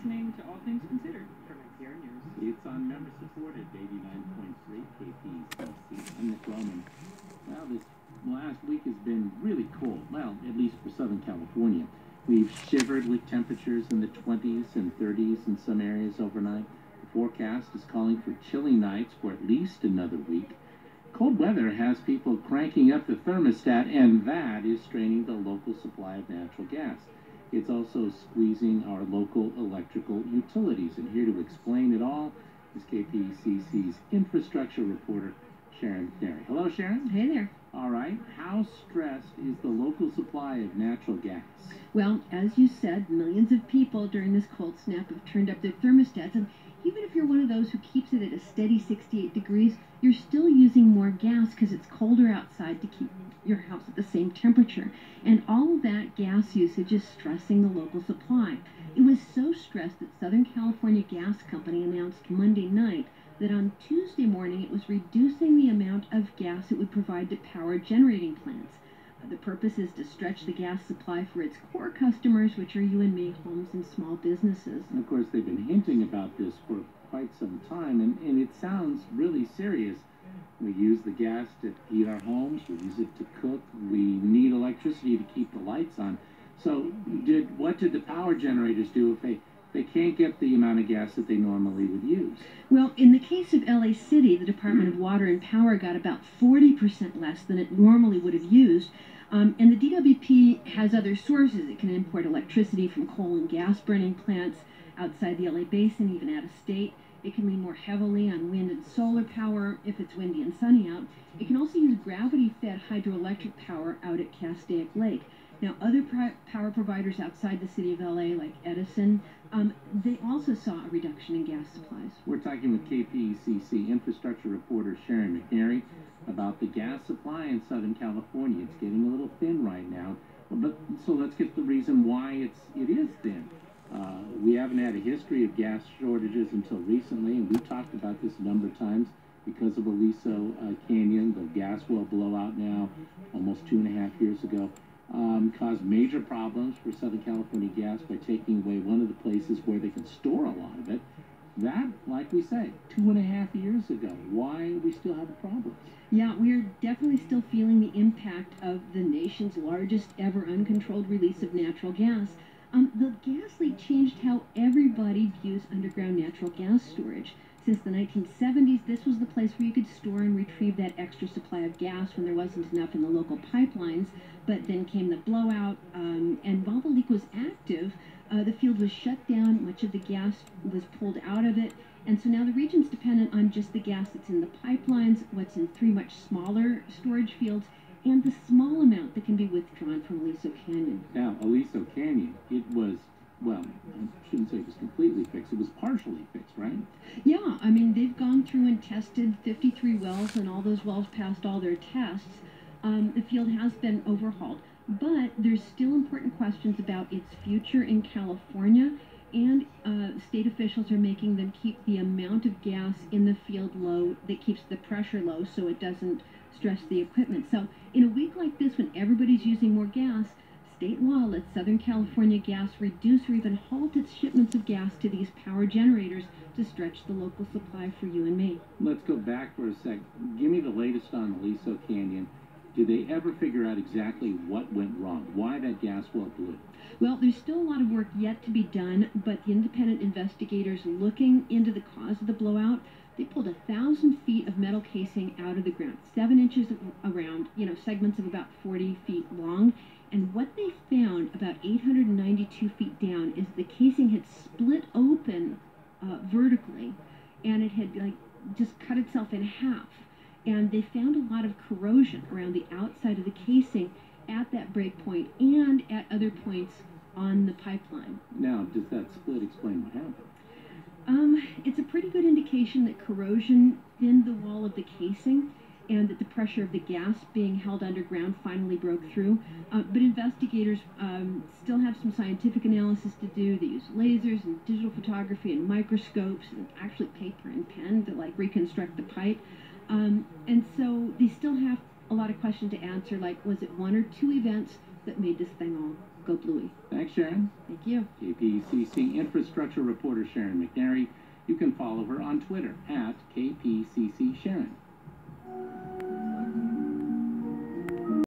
listening to All Things Considered from NPR News. It's on member-supported 89.3 KPCC. I'm Nick Roman. Well, this last week has been really cold. Well, at least for Southern California. We've shivered with temperatures in the 20s and 30s in some areas overnight. The forecast is calling for chilly nights for at least another week. Cold weather has people cranking up the thermostat, and that is straining the local supply of natural gas. It's also squeezing our local electrical utilities. And here to explain it all is KPCC's infrastructure reporter, Sharon McNary. Hello, Sharon. Hey there. All right. How stressed is the local supply of natural gas? Well, as you said, millions of people during this cold snap have turned up their thermostats, and even if you're one of those who keeps it at a steady 68 degrees, you're still using more gas because it's colder outside to keep your house at the same temperature. And all of that gas usage is stressing the local supply. It was so stressed that Southern California Gas Company announced Monday night that on Tuesday morning it was reducing the amount of gas it would provide to power generating plants. The purpose is to stretch the gas supply for its core customers, which are you and me, homes and small businesses. And of course, they've been hinting about this for quite some time, and it sounds really serious. We use the gas to heat our homes, we use it to cook, we need electricity to keep the lights on. So what did the power generators do if they can't get the amount of gas that they normally would use? Well, in the case of LA City, the Department of Water and Power got about 40% less than it normally would have used. And the DWP has other sources. It can import electricity from coal and gas burning plants outside the LA basin, even out of state. It can lean more heavily on wind and solar power if it's windy and sunny out. It can also use gravity-fed hydroelectric power out at Castaic Lake. Now, other power providers outside the city of LA, like Edison, they also saw a reduction in gas supplies. We're talking with KPCC infrastructure reporter Sharon McNary about the gas supply in Southern California. It's getting a little thin right now, but so let's get the reason why it is thin. We haven't had a history of gas shortages until recently, and we've talked about this a number of times because of Aliso Canyon, the gas well blowout now almost 2.5 years ago. Caused major problems for Southern California Gas by taking away one of the places where they can store a lot of it. That, like we say, 2.5 years ago. Why do we still have a problem? Yeah, we're definitely still feeling the impact of the nation's largest ever uncontrolled release of natural gas. The gas leak changed how everybody views underground natural gas storage. Since the 1970s, this was the place where you could store and retrieve that extra supply of gas when there wasn't enough in the local pipelines. But then came the blowout, and while the leak was active, the field was shut down, much of the gas was pulled out of it, and so now the region's dependent on just the gas that's in the pipelines, what's in 3 much smaller storage fields, and the small amount that can be withdrawn from Aliso Canyon. Now, Aliso Canyon, it was, well, I shouldn't say it was completely fixed. It was partially fixed, right? Yeah, I mean, they've gone through and tested 53 wells, and all those wells passed all their tests. The field has been overhauled, but there's still important questions about its future in California, and state officials are making them keep the amount of gas in the field low that keeps the pressure low so it doesn't stress the equipment. So in a week like this, when everybody's using more gas, state law lets Southern California Gas reduce or even halt its shipments of gas to these power generators to stretch the local supply for you and me. Let's go back for a sec. Give me the latest on Aliso Canyon. Did they ever figure out exactly what went wrong? Why that gas well blew? Well, there's still a lot of work yet to be done, but the independent investigators looking into the cause of the blowout, they pulled 1,000 feet of metal casing out of the ground, 7 inches around, segments of about 40 feet long. And what they found about 892 feet down is the casing had split open vertically, and it had just cut itself in half. And they found a lot of corrosion around the outside of the casing at that break point and at other points on the pipeline. Now, does that split explain what happened? It's a pretty good indication that corrosion thinned the wall of the casing and that the pressure of the gas being held underground finally broke through. But investigators still have some scientific analysis to do. They use lasers and digital photography and microscopes and actually paper and pen to reconstruct the pipe. And so they still have a lot of questions to answer, like was it 1 or 2 events that made this thing all go bluey. Thanks, Sharon. Thank you. KPCC infrastructure reporter Sharon McNary. You can follow her on Twitter at KPCC Sharon.